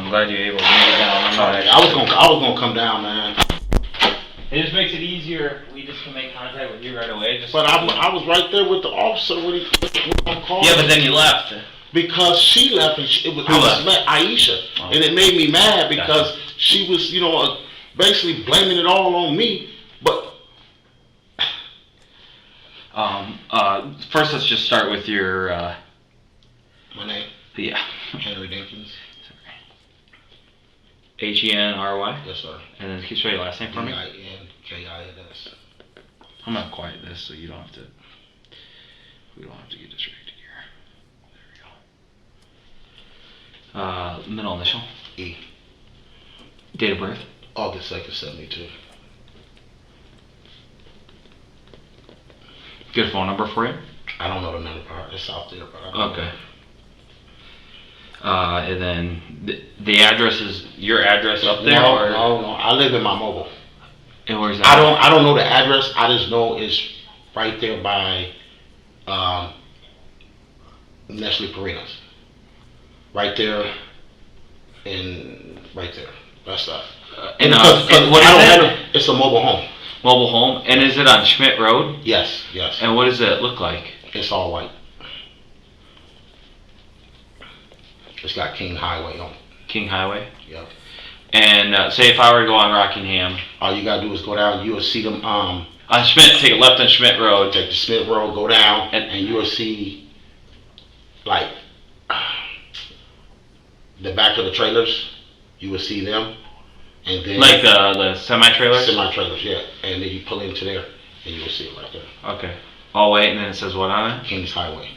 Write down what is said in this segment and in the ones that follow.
I'm glad you're able to make it down. I'm not I was gonna come down, man. It just makes it easier. We just can make contact with you right away. But I was right there with the officer when he called. Yeah, but then you left. Because she left and Who left? Aisha, Oh. and it made me mad because she was, basically blaming it all on me. But first let's just start with your. My name. Yeah. Henry Dinkins. Henry? Yes, sir. And then can you spell your last name for me? Dinkins. I'm gonna quiet this so you don't have to. We don't have to get distracted here. There we go. Middle initial. E. Date of birth. August 2nd, 72. Good phone number for you. I don't know the number part. It's out there, but I don't Okay. know. And then the address is your address up there? No, or? no. I live in my mobile. And where's that? I don't know the address. I just know it's right there by Nestle Parinas. Right there. Right there. That's that. And what is it? It's a mobile home. Mobile home. And is it on Schmidt Road? Yes. And what does it look like? It's all white. It's got King Highway on it. King Highway? Yep. And say if I were to go on Rockingham. All you gotta do is go down, you will see them, on Schmidt, take a left on Schmidt Road. take the Smith Road, go down, and you will see, like, the back of the trailers, you will see them, and then... Like the semi-trailers? Semi-trailers, yeah, and then you pull into there, and you will see it right there. Okay. All white, and then it says what on it? King's Highway.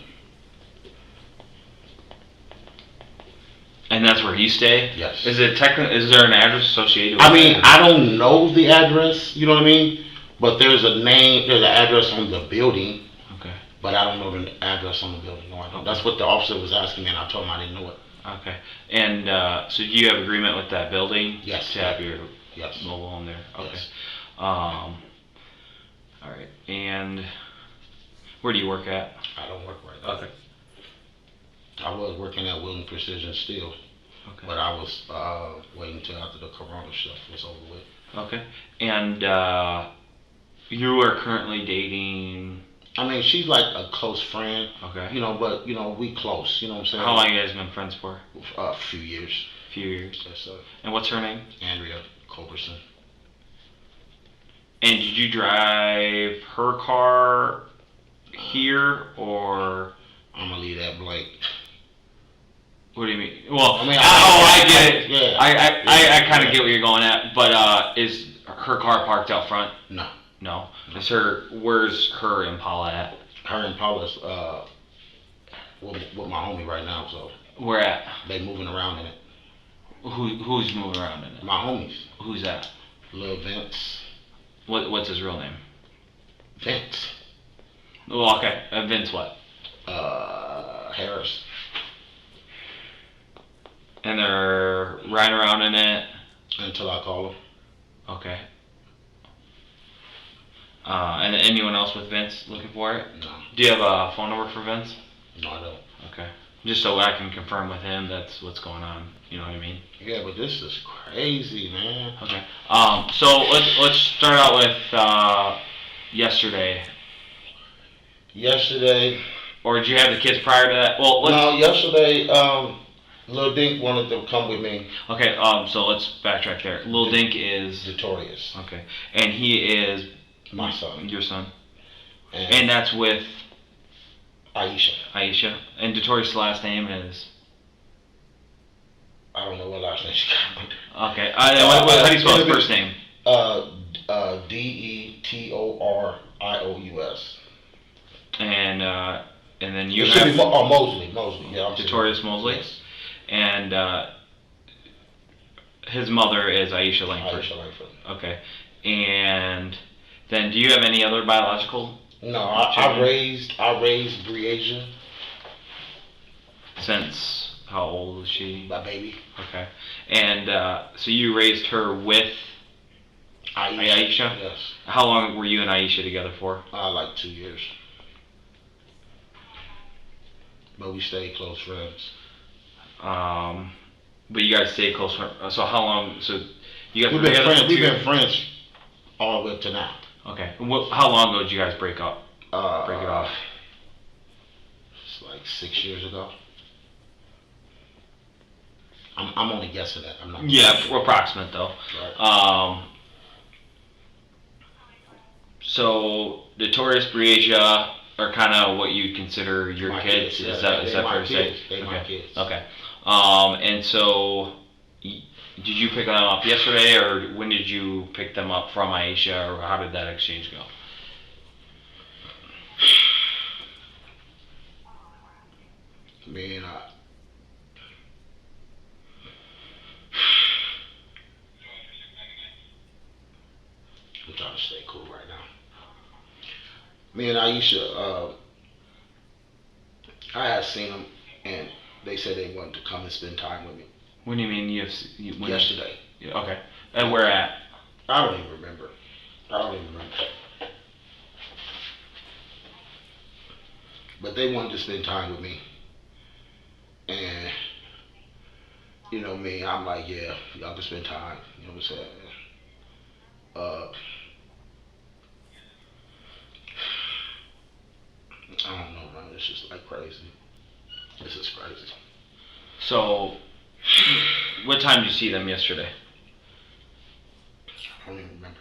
And that's where you stay? Yes. Is there an address associated with it? I don't know the address, you know what I mean? But there's an address on the building. Okay. But I don't know the address on the building. No, I don't. That's what the officer was asking me, and I told him I didn't know it. Okay. And so do you have agreement with that building? Yes. To have your yes. mobile home there? Okay. Yes. All right. And where do you work at? I don't work right now. Okay. I was working at Wilton Precision Steel, but I was waiting until after the corona stuff was over with. Okay. And you are currently dating... I mean, she's like a close friend. Okay. But, we close, you know what I'm saying? How long you guys been friends for? A few years. Few years. Yes, sir. And what's her name? Andrea Culberson. And did you drive her car here, or... I'm going to leave that blank. What do you mean? Well, I mean, I get it. Yeah. I kind of get where you're going at, but is her car parked out front? No. No. Where's her Impala at? Her Impala's with my homie right now, so. Where at? They moving around in it. Who's moving around in it? My homies. Who's that? Lil Vince. What's his real name? Vince. Well, okay. Vince what? Harris. And they're riding around in it? Until I call him. Okay. And anyone else with Vince looking for it? No. Do you have a phone number for Vince? No, I don't. Okay. Just so I can confirm with him that's what's going on. You know what I mean? Yeah, but this is crazy, man. Okay. So let's start out with yesterday. Yesterday. Or did you have the kids prior to that? Well, no, yesterday, Lil Dink wanted to come with me. Okay, so let's backtrack there. Lil Dink is... Notorious. Okay. And he is... My son. Your son. And that's with... Aisha. And Notorious' last name is... I don't know what last name she got. Okay. How do you spell his first name? Detorious. And then you have... Should be Mosley. Yeah, Notorious Mosley. Yes. And his mother is Aisha Langford. Aisha Langford. Okay. And then do you have any other biological? No, I raised Breasia. Since how old is she? My baby. Okay. And so you raised her with Aisha? Yes. How long were you and Aisha together for? Like 2 years. But we stayed close friends. But you guys stay close. So how long? So you guys We've were been together friends. for We've 2 been years? friends all the way up to now. Okay. How long ago did you guys break up? Break it off. It's like 6 years ago. I'm only guessing that. I'm not. Yeah, approximate though. Right. So Notorious Breasia are kind of what you consider your My kids. kids, Is yeah, that they fair my to say? kids. They my kids. Okay. And so did you pick them up yesterday, or when did you pick them up from Aisha, or how did that exchange go? Man, I'm trying to stay cool right now. Me and Aisha, I had seen them, and they said they wanted to come and spend time with me What do you mean yesterday. Yeah, okay. And where at? I don't even remember. But they wanted to spend time with me, and you know me, I'm like, yeah, y'all can spend time. You know what I'm saying? Uh, I don't know, man. It's just like crazy. This is crazy. So, what time did you see them yesterday? I don't even remember.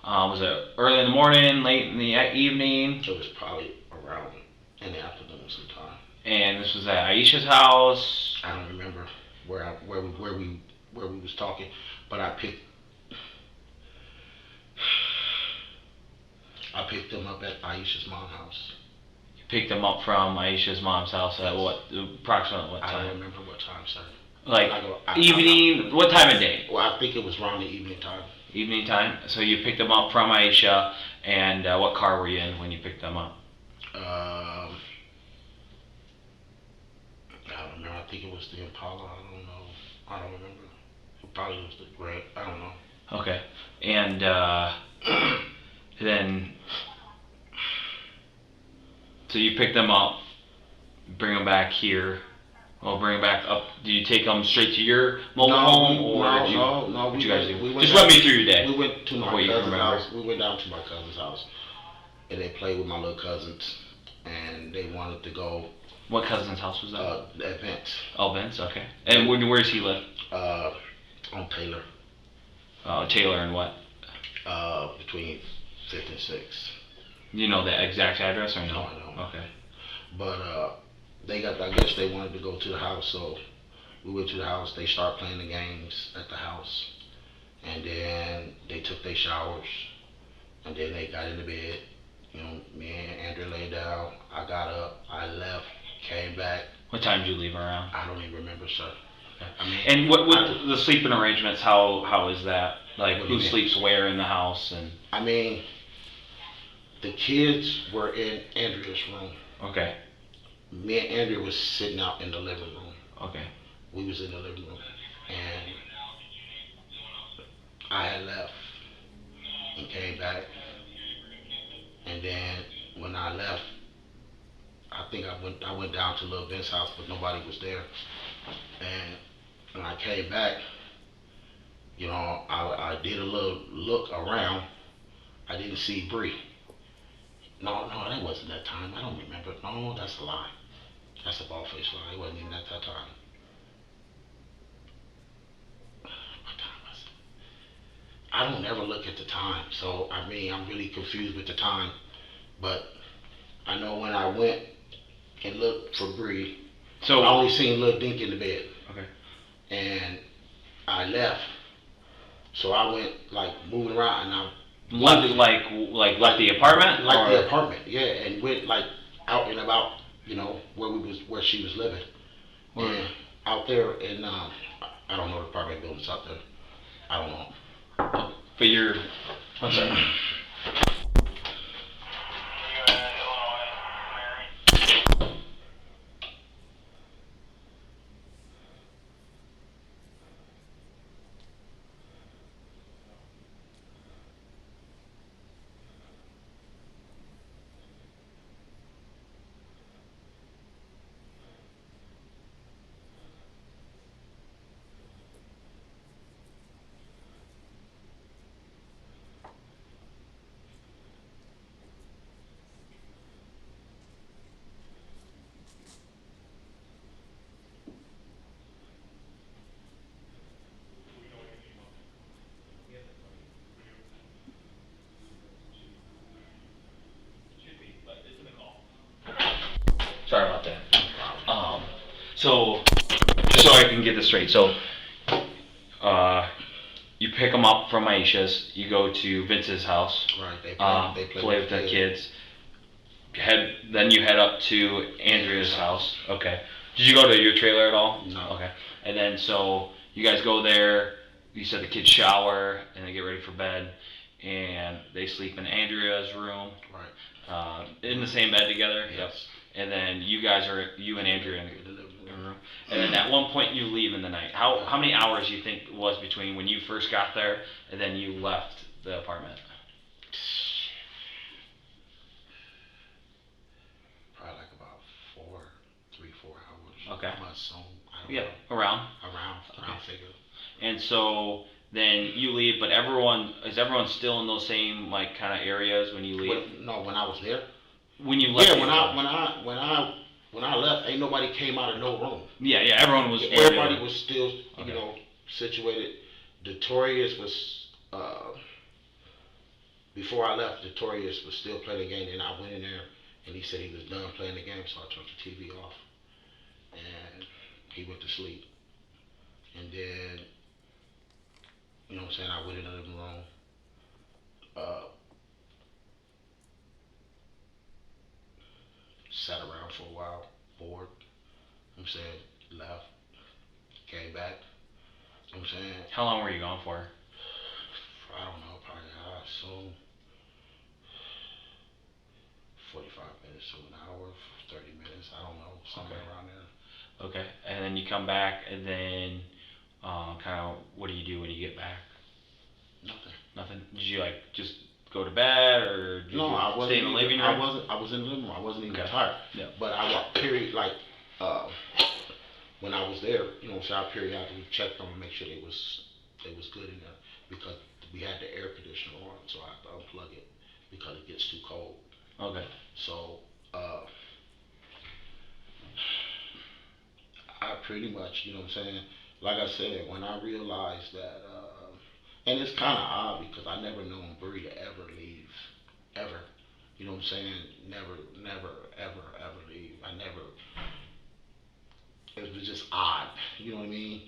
Was it early in the morning, late in the evening? It was probably around in the afternoon sometime. And this was at Aisha's house. I don't remember where we was talking, but I picked them up at Aisha's mom's house. You picked them up from Aisha's mom's house at approximately what I time? don't remember what time, sir. Like evening, what time of day? Well, I think it was around the evening time. Evening time. So you picked them up from Aisha, and what car were you in when you picked them up? I don't remember. I think it was the Impala. I don't know. I don't remember. It probably was the Grant. I don't know. Okay. And then, so you pick them up, bring them back here. Well, bring them back up. Do you take them straight to your mobile home, or no? What you guys do? We Just let me through your day. We went to my What you cousin's remember. house. We went down to my cousin's house, and they played with my little cousins, and they wanted to go. What cousin's house was that? At Vince. Oh, Vince. Okay. And where does he live? On Taylor. Taylor and what? Between 5th and 6th. You know the exact address or no? No, I don't. Okay. But I guess they wanted to go to the house, so we went to the house. They started playing the games at the house, and then they took their showers, and then they got into bed. You know, me and Andrew laid down. I got up. I left. Came back. What time did you leave around? I don't even remember, sir. Okay. I mean, and what the sleeping arrangements? How is that? Like who sleeps where in the house? And I mean, the kids were in Andrea's room. Okay. Me and Andrea was sitting out in the living room. Okay. We was in the living room, and I had left and came back, and then when I left, I think I went down to Little Vince's house, but nobody was there, and when I came back, you know, I did a little look around. I didn't see Bree. No, that wasn't that time. I don't remember. No, that's a lie. That's a bald-faced lie. It wasn't even at that time. What time was it? I don't ever look at the time, so I mean, I'm really confused with the time. But I know when I went and looked for Bree, So I only seen Lil Dink in the bed. Okay. And I left, so I went like moving around, and I left the apartment. The apartment, yeah, and went like out and about, you know, where she was living, and out there in I don't know the apartment buildings out there. I don't know. But you're. I'm sorry. So, just so I can get this straight, so uh, you pick them up from Aisha's, you go to Vince's house, Right. They play with the kids. Then you head up to Andrea's house. Okay. Did you go to your trailer at all? No. Okay. And then so you guys go there. You said the kids shower and they get ready for bed, and they sleep in Andrea's room. Right. In the same bed together. Yes. Yep. And then you and Andrea in The living the room. room. And then at one point you leave in the night. How many hours do you think was between when you first got there and then you left the apartment? Probably like about 4 hours. Okay. I assume. I don't Yeah, know. around. Around figure. And so then you leave, but everyone still in those same like kind of areas when you leave? No, when I was there. When you left? Yeah, when I left, ain't nobody came out of no room. Yeah, everyone was. Everybody was still, Okay. situated. Detorius was before I left. Detorius was still playing the game, and I went in there, and he said he was done playing the game, so I turned the TV off, and he went to sleep. And then, I went in the living room. Uh, Sat around for a while, bored. Left, came back. How long were you gone for? I don't know, probably I assume 45 minutes to an hour, 30 minutes. I don't know, somewhere around there. Okay, and then you come back, and then kind of what do you do when you get back? Nothing. Nothing. Did you like just go to bed, or did No, you I wasn't stay in the living room? I was in the living room. I wasn't even Okay. tired. Yeah. But I got when I was there, I periodically checked them and make sure they was good in there, because we had the air conditioner on, so I have to unplug it because it gets too cold. Okay. So I pretty much, like I said, when I realized that, and it's kind of odd because I never known Bree to ever leave, ever. You know what I'm saying? Never, ever leave. It was just odd. You know what I mean?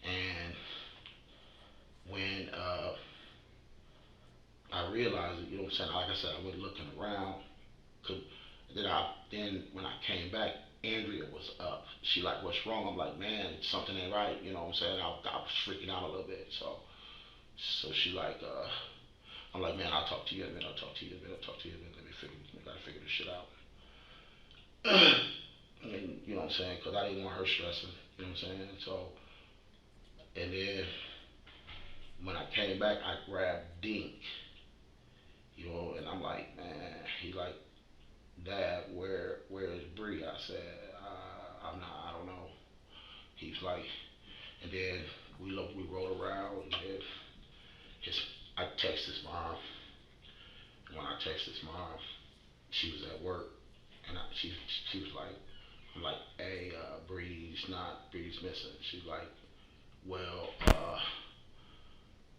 And when I realized it, like I said, I went looking around. Then when I came back, Andrea was up. She like, what's wrong? I'm like, man, something ain't right. You know what I'm saying? I was freaking out a little bit. So she like, I'm like, man, I'll talk to you in a minute. I'll talk to you in a minute. We gotta figure this shit out. And you know what I'm saying? Because I didn't want her stressing. You know what I'm saying? So, and then when I came back, I grabbed Dink. And I'm like, man, he like, Dad, where is Bree? I said, I don't know. He's like, and then we rolled around, and then I texted his mom. When I texted his mom, she was at work, and she was like, I'm like, hey, Bree's missing. She's like, well,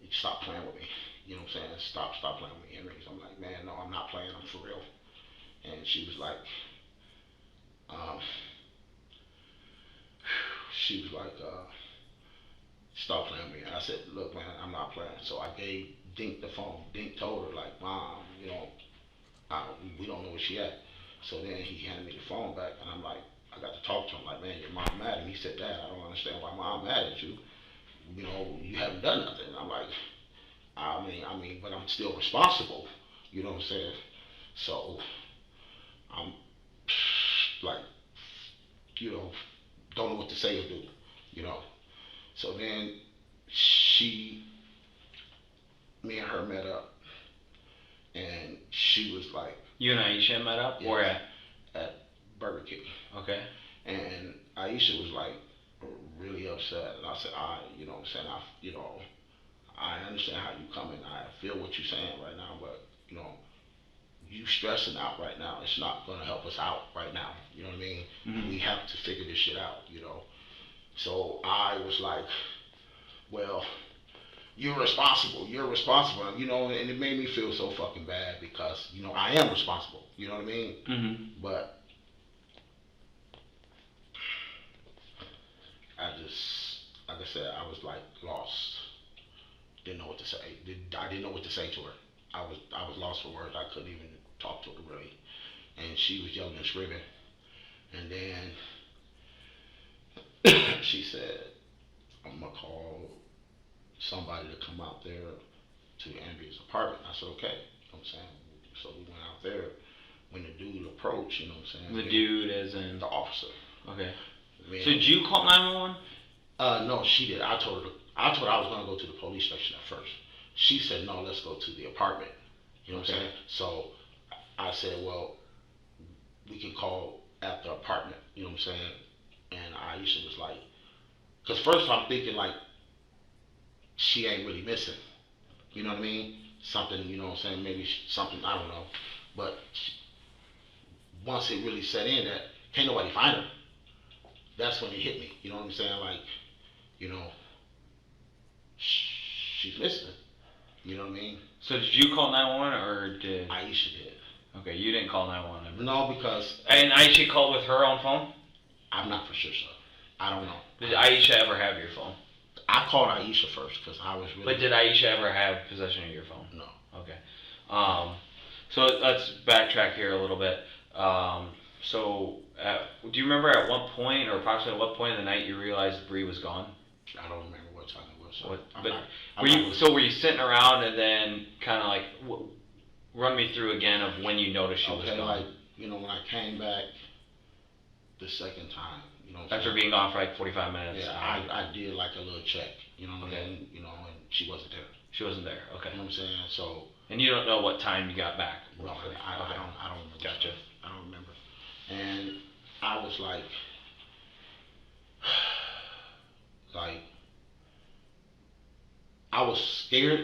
stop playing with me. You know what I'm saying? Stop playing with me, Henry. So I'm like, man, no, I'm not playing. I'm for real. And she was like, um, stop playing with me. And I said, look, man, I'm not playing. So I gave Dink the phone. Dink told her, like, Mom, we don't know where she at. So then he handed me the phone back, and I'm like, I got to talk to him. Like, man, your mom mad at me. He said, Dad, I don't understand why mom mad at you. You haven't done nothing. And I'm like, I mean, but I'm still responsible. You know what I'm saying? So I'm like, don't know what to say or do. So then me and her met up, and she was like, you and Aisha met up, or at Burger King. Okay. And Aisha was like really upset, and I said, you know what I'm saying, I understand how you coming. I feel what you're saying right now, but you stressing out right now. It's not gonna help us out right now. You know what I mean? Mm-hmm. We have to figure this shit out. So I was like, well, you're responsible, and it made me feel so fucking bad because, I am responsible, you know what I mean? Mm-hmm. But like I said, I was like lost. Didn't know what to say. I didn't know what to say to her. I was lost for words. I couldn't even talk to her really. And she was yelling and screaming. And then she said, "I'm gonna call somebody to come out there to Andrea's apartment." I said, "Okay." You know what I'm saying? So we went out there. When the dude approached, you know what I'm saying? The dude as in The officer. okay. Man, So did you call 911? No, she did. I told her I was gonna go to the police station at first. She said, "No, let's go to the apartment." You know what I'm saying? So I said, "Well, we can call at the apartment." You know what I'm saying? And Aisha was like, because first I'm thinking like she ain't really missing. You know what I mean? Something, you know what I'm saying? Maybe something, I don't know. But once it really set in that can't nobody find her, that's when it hit me. You know what I'm saying? Like, you know, she's missing. You know what I mean? So did you call 911 or did Aisha did. Okay, you didn't call 911. No, because And Aisha called with her own phone? I'm not for sure, sir. I don't know. Did Aisha ever have your phone? I called Aisha first because I was really. But did Aisha ever have possession of your phone? No. Okay. So let's backtrack here a little bit. Do you remember at what point, or approximately at what point of the night, you realized Bree was gone? I don't remember what time it was. So were you sitting around and then kind of like run me through again of when you noticed she was gone? Like, you know, when I came back the second time, you know. After being gone for like 45 minutes. Yeah, I did like a little check, you know what I mean? You know, and she wasn't there. She wasn't there. Okay. You know what I'm saying? So. And you don't know what time you got back? No, I don't remember. Gotcha. I don't remember. And I was like, I was scared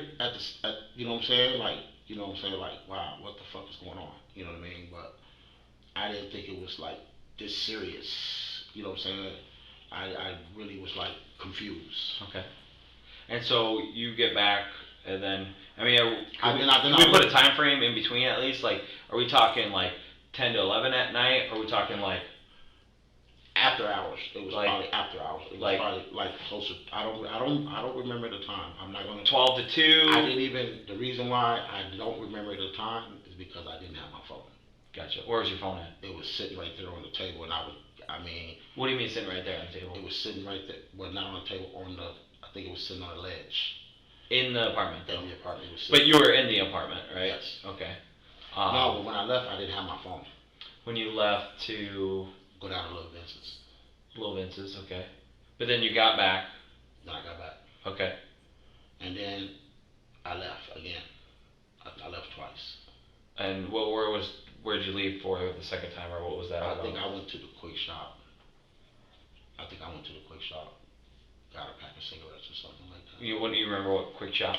you know what I'm saying? Like, you know what I'm saying? Like, wow, what the fuck is going on? You know what I mean? But I didn't think it was like this serious. You know what I'm saying? I really was like confused. Okay. And so you get back, and then can we put a time frame in between at least? Like, are we talking like 10 to 11 at night? Or are we talking like after hours? It was like, probably after hours. It was like probably like closer. I don't remember the time. I'm not gonna. 12 to 2. I didn't even. The reason why I don't remember the time is because I didn't have my phone. Gotcha. Where was your phone at? It was sitting right there on the table, and I mean. What do you mean sitting right there on the table? It was sitting right there. Well, not on the table. I think it was sitting on a ledge. In the apartment, though. In the apartment. It was but you were in the apartment, right? Yes. Okay. No, but when I left, I didn't have my phone. When you left to go down to Little Vince's. Little Vince's, okay. But then you got back. Then I got back. Okay. And then I left again. I left twice. And where did you leave for the second time, or what was that? I think I went to the quick shop. Got a pack of cigarettes or something like that. You remember what quick shop?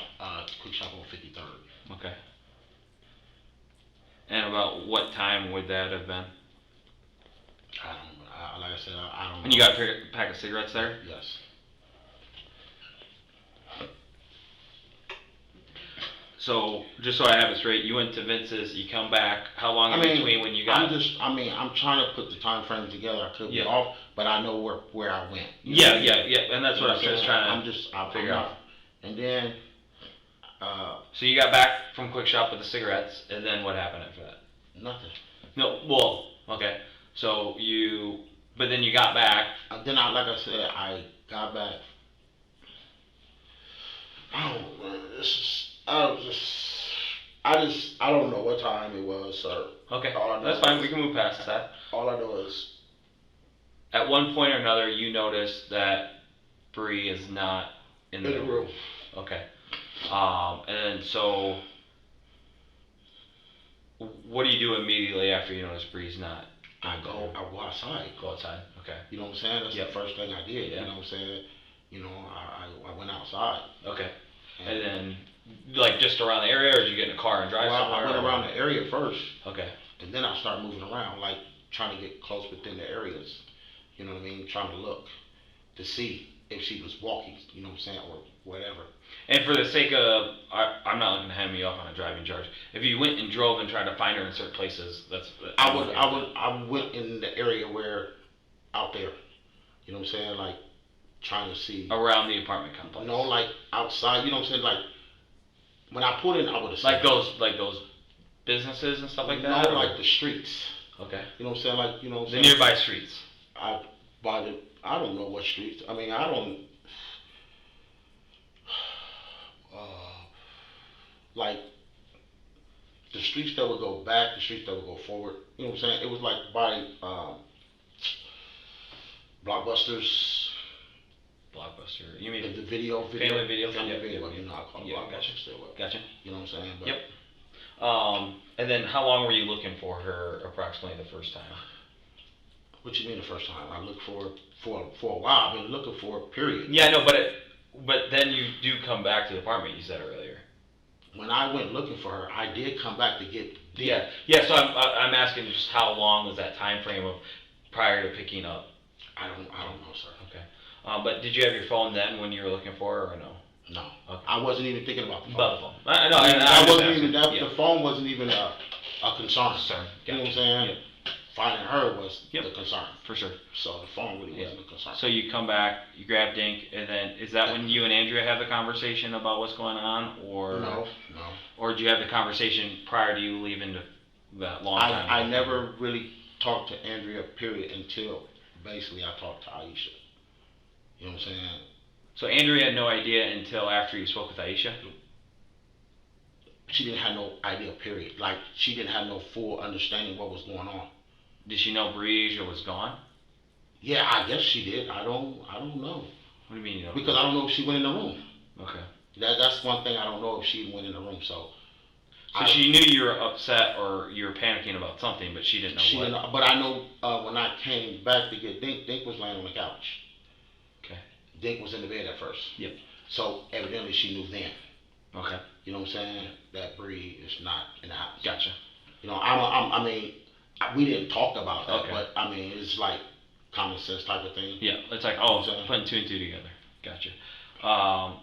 Quick shop on 53rd. Okay. And about what time would that have been? I don't. Like I said, I don't know. And you got a pack of cigarettes there? Yes. So, just so I have it straight, you went to Vince's, you come back, how long in between when you got... I'm trying to put the time frame together. I could be off, but I know where I went. Yeah, and that's what I'm just trying to figure out. And then... so you got back from Quick Shop with the cigarettes, and then what happened after that? Nothing. No, well, okay. So but then you got back. Then like I said, I got back. Oh man, I don't know what time it was, sir. Okay, that's fine. We can move past that. All I know is, at one point or another, you noticed that Bree is not in the room. Okay. And so, what do you do immediately after you notice Bree's not? I go outside. Go outside. Okay. You know what I'm saying? That's the first thing I did. Yeah. You know what I'm saying? You know, I went outside. Okay. And then, like, just around the area, or did you get in a car and drive somewhere? I went around the area first. Okay. And then I started moving around, like trying to get close within the areas. You know what I mean? Trying to look to see if she was walking. You know what I'm saying, or whatever. And for the sake of, I'm not looking to hand me off on a driving charge. If you went and drove and tried to find her in certain places, I went in the area where, out there. You know what I'm saying, like trying to see around the apartment complex. No, like outside. You know what I'm saying? Like when I pulled in, I would have like those businesses and stuff like that. No, or? like the streets. Okay. You know what I'm saying? Like you know what I'm the saying? nearby streets. I don't know what streets. I mean, I don't. Like the streets that would go back, the streets that would go forward. You know what I'm saying? It was like by Blockbusters. Blockbuster. You mean The video, family video? family Yep. video. You know, I call it Blockbuster. Gotcha. Still, Gotcha. you know what I'm saying? But, Yep. And then how long were you looking for her approximately the first time? What you mean the first time? I looked for a while. I've been looking for a period. Yeah, no, but then you do come back to the apartment. You said earlier. When I went looking for her, I did come back to get. Yeah. So I'm asking just how long was that time frame of prior to picking up? I don't know, sir. Okay. But did you have your phone then when you were looking for her or no? No. Okay. I wasn't even thinking about the phone. About the phone. I know. I wasn't even the phone wasn't even a concern. Concern. You know what I'm saying? Yep. Finding her was Yep. the concern. For sure. So the phone really wasn't a concern. So you come back, you grab Dink, and then is that when you and Andrea have the conversation about what's going on, or No. or do you have the conversation prior to you leaving that long time? I never really talked to Andrea period until basically I talked to Aisha. You know what I'm saying? So Andrea had no idea until after you spoke with Aisha? She didn't have no idea period. Like she didn't have no full understanding what was going on. Did she know Breasia was gone? Yeah, I guess she did. I don't know. What do you mean you don't Because know? I don't know if she went in the room. Okay. That's one thing I don't know if she went in the room. So she knew you were upset or you were panicking about something, but she didn't know what. Didn't, but I know when I came back to get Dink was laying on the couch. Okay. Dink was in the bed at first. Yep. So evidently she knew then. Okay. You know what I'm saying? That Bree is not in the house. Gotcha. You know, I mean, we didn't talk about that, Okay. but I mean, it's like common sense type of thing. Yeah, it's like, putting two and two together. Gotcha.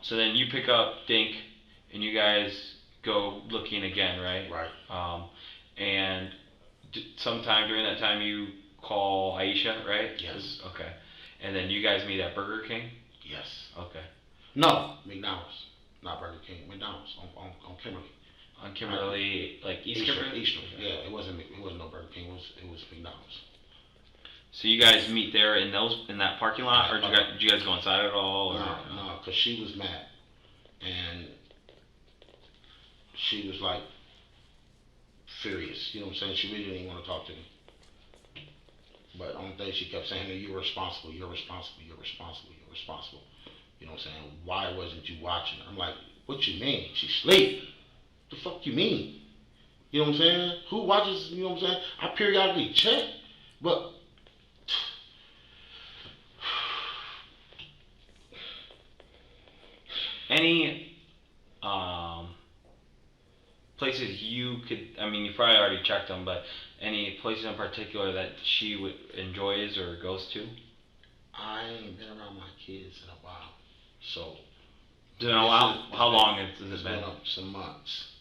So then you pick up Dink, and you guys go looking again, right? Right. And sometime during that time you call Aisha, right? Yes. Okay. And then you guys meet at Burger King? Yes. Okay. No, McDonald's. Not Burger King. McDonald's on Kimberly. On Kimberly, like East Kimberly? Eastern. Yeah, it wasn't no Burger King. It was McDonald's. So you guys meet there in that parking lot, or did you guys go inside at all? Or? No, because she was mad, and she was like furious. You know what I'm saying? She really didn't even want to talk to me. But the only thing she kept saying, "You're responsible. You're responsible. You're responsible. You're responsible." You know what I'm saying? Why wasn't you watching? I'm like, what you mean? She sleep. The fuck you mean? You know what I'm saying? Who watches? You know what I'm saying? I periodically check, but. Any places you could, I mean, you probably already checked them, but any places in particular that she enjoys or goes to? I ain't been around my kids in a while, so. How long has it been? Some months.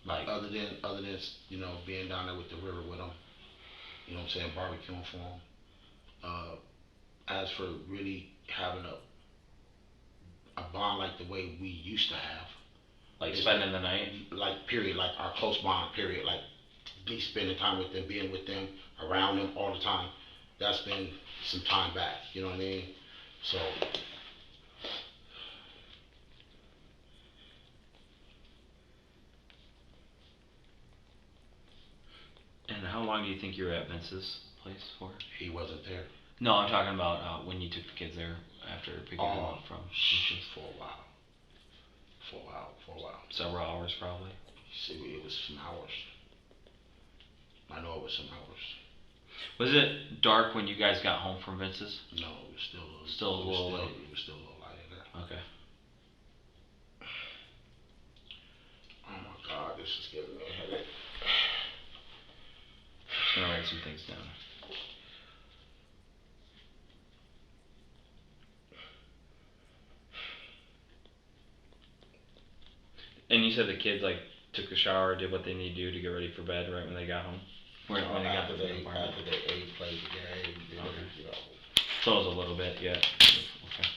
Like other than you know, being down there with the river with them, you know what I'm saying, barbecuing for them. As for really having a bond like the way we used to have, like spending the night, like period, like our close bond period, like me spending time with them, being with them, around them all the time. That's been some time back. You know what I mean? So. And how long do you think you were at Vince's place for? He wasn't there. No, I'm talking about when you took the kids there after picking them up from Vince's. For a while. Several hours, probably. See, it was some hours. I know it was some hours. Was it dark when you guys got home from Vince's? No, it was still a little late. It was still a little light in there. Okay. Oh my God, this is giving me a headache. I'm gonna write some things down. And you said the kids like took a shower, did what they need to do to get ready for bed right when they got home? When they got to the apartment? After they ate, played the game, you know. So it was a little bit, yeah. Okay.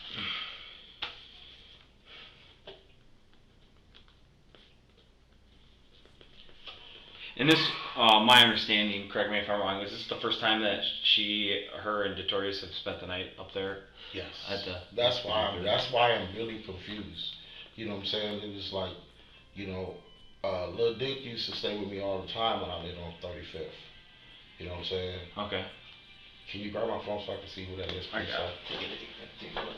And this, my understanding, correct me if I'm wrong, was this the first time that her and Detorius have spent the night up there? Yes. At the. That's why I'm really confused. You know what I'm saying? It was like, you know, Lil Dink used to stay with me all the time when I lived on 35th. You know what I'm saying? Okay. Can you grab my phone so I can see who that is, please? Take a look.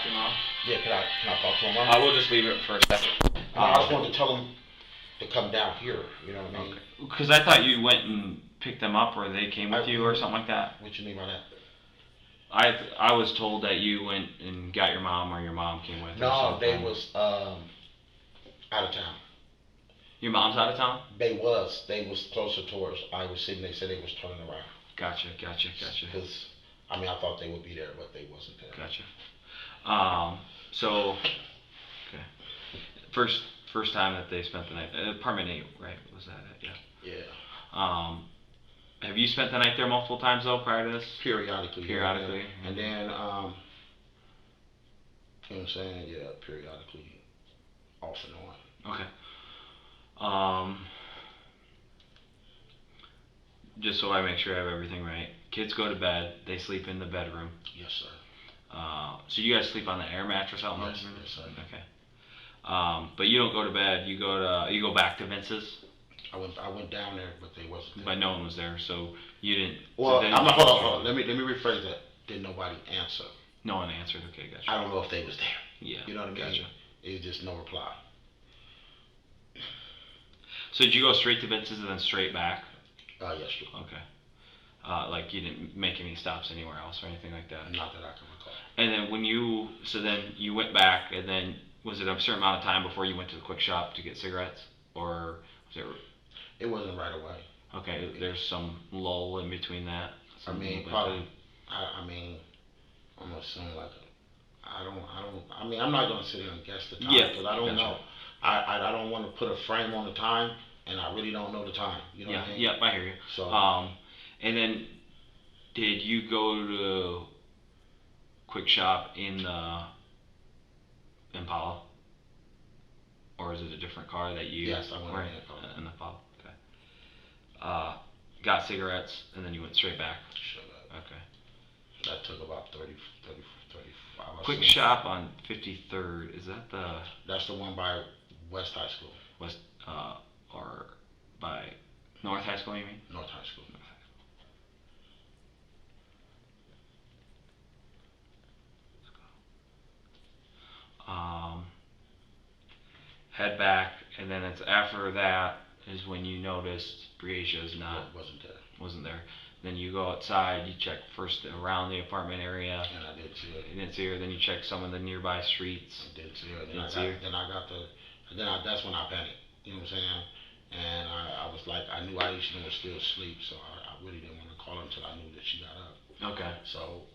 Your mom? Yeah, can I talk to him? I will just leave it for a second. I just wanted to tell him to come down here. You know what I mean? Because I thought you went and picked them up, or they came with you, or something like that. What you mean by that? I was told that you went and got your mom, or your mom came with. No, they was out of town. Your mom's out of town? They was closer towards Iowa City. They said they was turning around. Gotcha. Because I mean, I thought they would be there, but they wasn't there. Gotcha. So, okay. First time that they spent the night, apartment 8, right? Was that it? Yeah. Yeah. Have you spent the night there multiple times though prior to this? Periodically. Periodically. And then, you know what I'm saying? Yeah, periodically, off and on. Okay. Just so I make sure I have everything right. Kids go to bed. They sleep in the bedroom. Yes, sir. So you guys sleep on the air mattress out in the Yes, sir. Okay. But you don't go to bed. You go back to Vince's. I went down there, but they wasn't there. But no one was there, so you didn't. Well, so hold on. Let me rephrase that. Didn't nobody answer? No one answered. Okay, gotcha. I don't know if they was there. Yeah. You know what I mean? Gotcha. It was just no reply. So did you go straight to Vince's and then straight back? Yes, sir. Okay. Like you didn't make any stops anywhere else or anything like that? Not that I can recall. And then then you went back, and then was it a certain amount of time before you went to the quick shop to get cigarettes, or was it? It wasn't right away. Okay, there's some lull in between that. I mean, probably. I mean, I'm assuming like, I mean, I'm not gonna sit here and guess the time because I don't know. I don't want to put a frame on the time, and I really don't know the time. You know what I mean? Yeah, I hear you. So. And then, did you go to quick shop in the Impala, or is it a different car that you? Yes, I went in the Impala. Got cigarettes, and then you went straight back. Shut up. Okay. That took about 35. Quick shop on 53rd. Is that the? That's the one by West High School. West, or by North High School, you mean? North High School. Head back, and then it's after that is when you noticed Breasia's wasn't there. Then you go outside, you check first around the apartment area. And I did see her. You didn't see her. Then you check some of the nearby streets. I did see her. That's when I panicked. You know what I'm saying? And I was like, I knew Aisha was still asleep, so I really didn't want to call her until I knew that she got up. Okay. So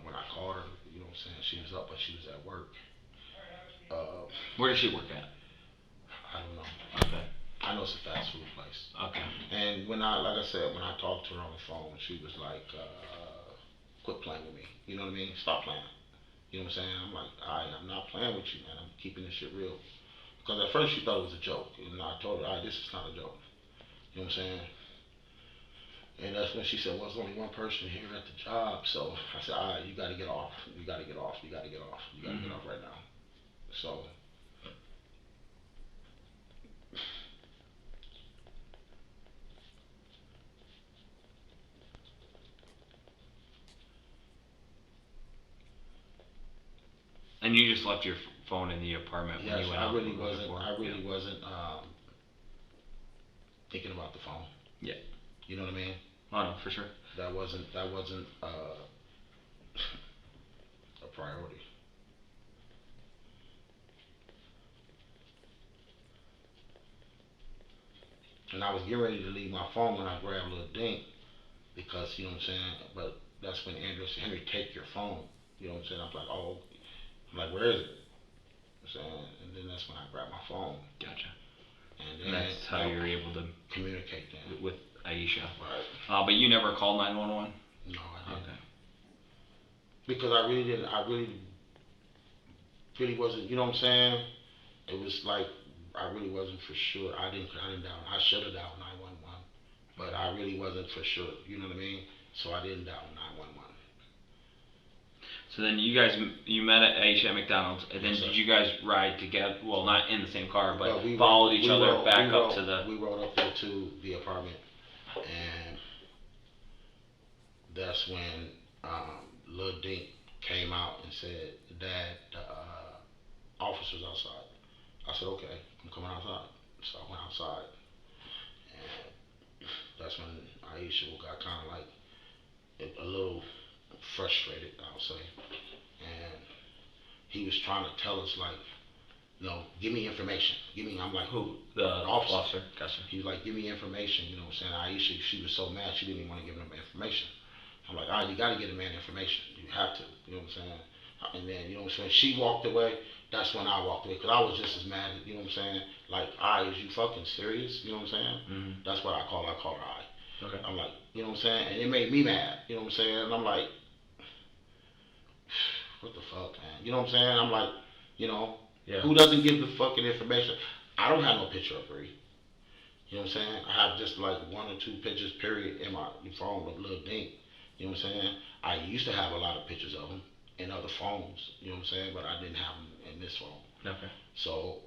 when I called her, you know what I'm saying, she was up, but she was at work. Where does she work at? I don't know. Okay. I know it's a fast food place. Okay. And like I said, when I talked to her on the phone, she was like, quit playing with me. You know what I mean? Stop playing. You know what I'm saying? I'm like, I'm not playing with you, man. I'm keeping this shit real. Because at first she thought it was a joke. And I told her, this is not a joke. You know what I'm saying? And that's when she said, well, there's only one person here at the job. So I said, you got to get off. You got to get off. You got to get off. You got to get off right now. So. And you just left your phone in the apartment when you went out? I really wasn't thinking about the phone. Yeah. You know what I mean? Oh no, for sure. That wasn't a priority. And I was getting ready to leave my phone when I grabbed Lil Dink because, you know what I'm saying, but that's when Andrew said, Henry, take your phone. You know what I'm saying? I'm like, I'm like, where is it? So, and then that's when I grabbed my phone. Gotcha. And that's how you're able to communicate then with Aisha. Right. But you never called 911? No, I didn't. Okay. Because I really didn't. I really wasn't. You know what I'm saying? It was like I really wasn't for sure. I didn't. Doubt. I should have dialed 911, but I really wasn't for sure. You know what I mean? So I didn't dial 911. So then you met at Aisha at McDonald's, and then Yes, sir. did you guys ride together? Well, not in the same car, but we followed each other rode, back up to the. We rode up there to the apartment, and that's when Lil Dink came out and said, "Dad, the officer's outside." I said, "Okay, I'm coming outside." So I went outside, and that's when Aisha got kind of like a little frustrated, I'll say, and he was trying to tell us like, give me information. Give me. I'm like, who? The officer. Gotcha. He was like, give me information. You know what I'm saying? Aisha, she was so mad she didn't even want to give him information. I'm like, all right, you got to get a man information. You have to. You know what I'm saying? And then, you know what I'm saying? She walked away. That's when I walked away because I was just as mad. You know what I'm saying? Like, is you fucking serious? You know what I'm saying? Mm-hmm. That's what I call her. I call her I. Okay. I'm like, you know what I'm saying? And it made me mad. You know what I'm saying? And I'm like, what the fuck, man? You know what I'm saying? I'm like, who doesn't give the fucking information? I don't have no picture of Bree. You know what I'm saying? I have just like one or two pictures, period, in my phone with Lil Dink. You know what I'm saying? I used to have a lot of pictures of him in other phones. You know what I'm saying? But I didn't have them in this phone. Okay. So.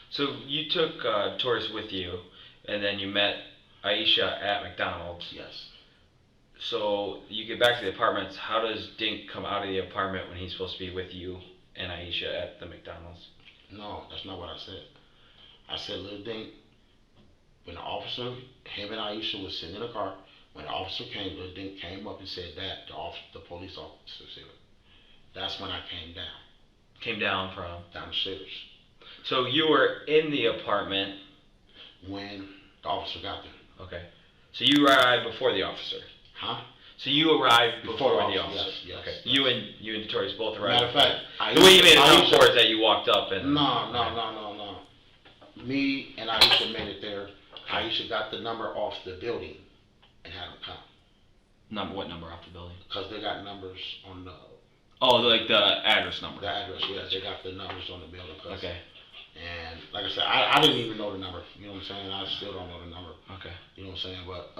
So you took Taurus with you, and then you met Aisha at McDonald's. Yes. So you get back to the apartments. How does Dink come out of the apartment when he's supposed to be with you and Aisha at the McDonald's? No, that's not what I said. I said, Lil Dink, when the officer, him and Aisha was sitting in the car, when the officer came, Lil Dink came up and said that the police officer said it. That's when I came down. Came down from? Downstairs. So you were in the apartment when the officer got there. Okay. So you arrived before the officer? Huh? So you arrived before the officer? Yes. Okay. Yes. You and Notorious both arrived. Matter of fact, the way you made it sound for is that you walked up and. No. Me and Aisha made it there. Aisha got the number off the building and had them come. What number off the building? Because they got numbers on the. Oh, like the address number. The address, yes. They got the numbers on the building. Okay. And like I said, I didn't even know the number. You know what I'm saying? I still don't know the number. Okay. You know what I'm saying? But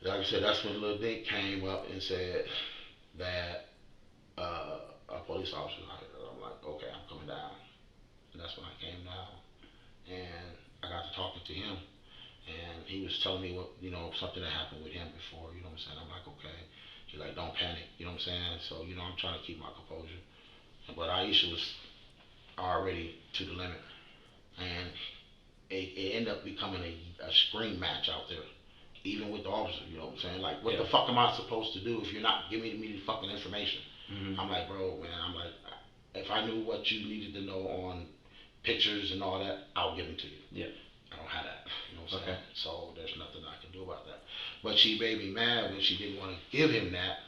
like I said, that's when Lil Dink came up and said that a police officer. I'm like, okay, I'm coming down. And that's when I came down, and I got to talking to him, and he was telling me what something that happened with him before. You know what I'm saying? I'm like, okay. He's like, don't panic. You know what I'm saying? So I'm trying to keep my composure. But Aisha was already to the limit, and it ended up becoming a scream match out there, even with the officer. You know what I'm saying? Like, what the fuck am I supposed to do if you're not giving me the fucking information? Mm-hmm. I'm like, bro, man. I'm like, if I knew what you needed to know on pictures and all that, I'll give them to you. Yeah. I don't have that. You know what I'm saying? So there's nothing I can do about that. But she made me mad when she didn't want to give him that.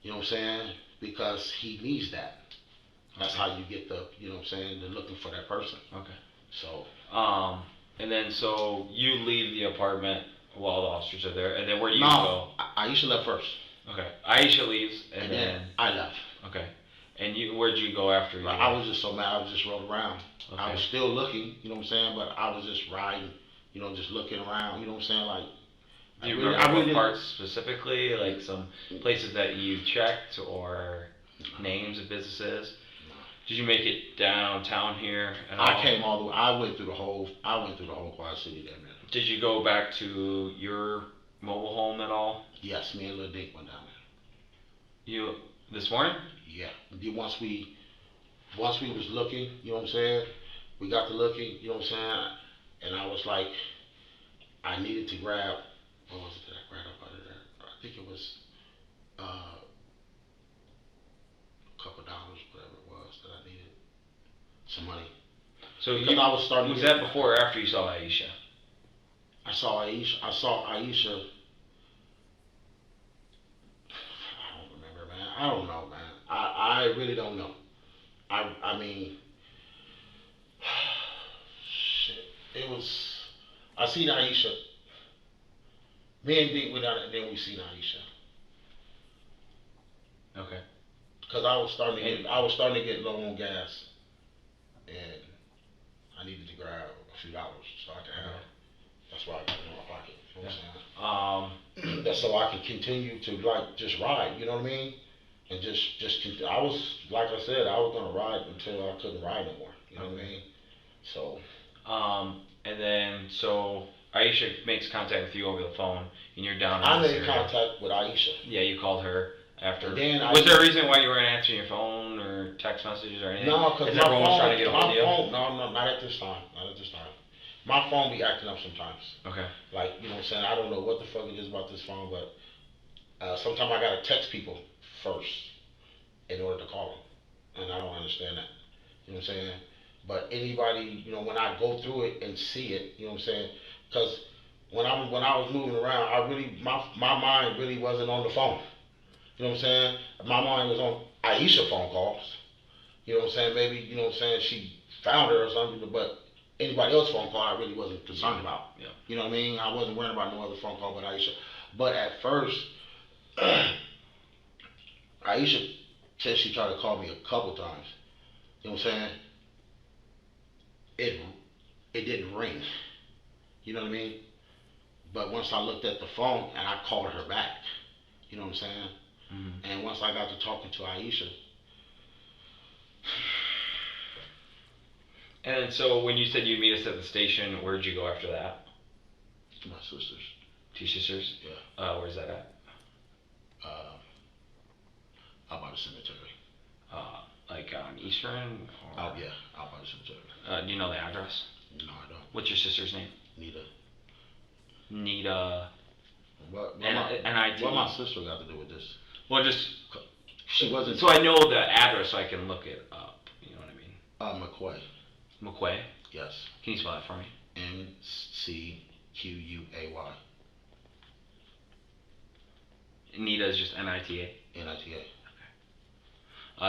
You know what I'm saying? Because he needs that. That's how you get the, you know what I'm saying, they're looking for that person. Okay. So. And then so you leave the apartment while the officers are there, and then where do you go? Aisha left first. Okay. Aisha leaves, and then I left. Okay. And where'd you go after you? I was just so mad. I was just rolling around. Okay. I was still looking, you know what I'm saying, but I was just riding, just looking around, you know what I'm saying, like. Do you remember what parts specifically, like some places that you checked or names of businesses? Did you make it downtown here at all? I came all the way. I went through the whole Quad City there, man. Did you go back to your mobile home at all? Yes, me and Lil Dink went down there. This morning? Yeah. Once we was looking, you know what I'm saying? We got to looking, you know what I'm saying? And I was like, I needed to grab. What was it that I grabbed up out of there? I think it was a couple dollars, whatever it was that I needed. Some money. So because I was starting. Was that before or after you saw Aisha? I saw Aisha. I don't remember, man. I don't know, man. I really don't know. I mean, shit. It was. I seen Aisha. Me and Dink went out and then we seen Aisha. Okay. Cause I was starting to get low on gas, and I needed to grab a few dollars so I could have. That's why I got it in my pocket. You know what I'm saying? That's so I can continue to like just ride. You know what I mean? And I was like I said, I was gonna ride until I couldn't ride no more. You know what I mean? So. And then so Aisha makes contact with you over the phone, and you're down. I made contact with Aisha. Yeah, you called her after. And then was there a reason why you weren't answering your phone or text messages or anything? No, because my everyone was trying to get a hold of you. No, not at this time. Not at this time. My phone be acting up sometimes. Okay. Like, you know what I'm saying? I don't know what the fuck it is about this phone, but sometimes I gotta text people first in order to call them, and I don't understand that. You know what I'm saying? But anybody, you know, when I go through it and see it, you know what I'm saying? Because when I was moving around, my mind really wasn't on the phone. You know what I'm saying? My mind was on Aisha phone calls. You know what I'm saying? Maybe, you know what I'm saying, she found her or something, but anybody else's phone call I really wasn't concerned about. Yeah. You know what I mean? I wasn't worrying about no other phone call but Aisha. But at first, Aisha said she tried to call me a couple times. You know what I'm saying? It didn't ring. You know what I mean? But once I looked at the phone and I called her back, you know what I'm saying? Mm-hmm. And once I got to talking to Aisha. And so when you said you'd meet us at the station, where'd you go after that? To my sisters. To your sisters? Yeah. Where's that at? Out by the cemetery. Like on Eastern? Or? Out by the cemetery. Do you know the address? No, I don't. What's your sister's name? Nita. What my sister got to do with this? Well, just she wasn't. So I know the address, so I can look it up. You know what I mean? McQuay. McQuay. Yes. Can you spell that for me? McQuay. Nita is just Nita. Nita. Okay.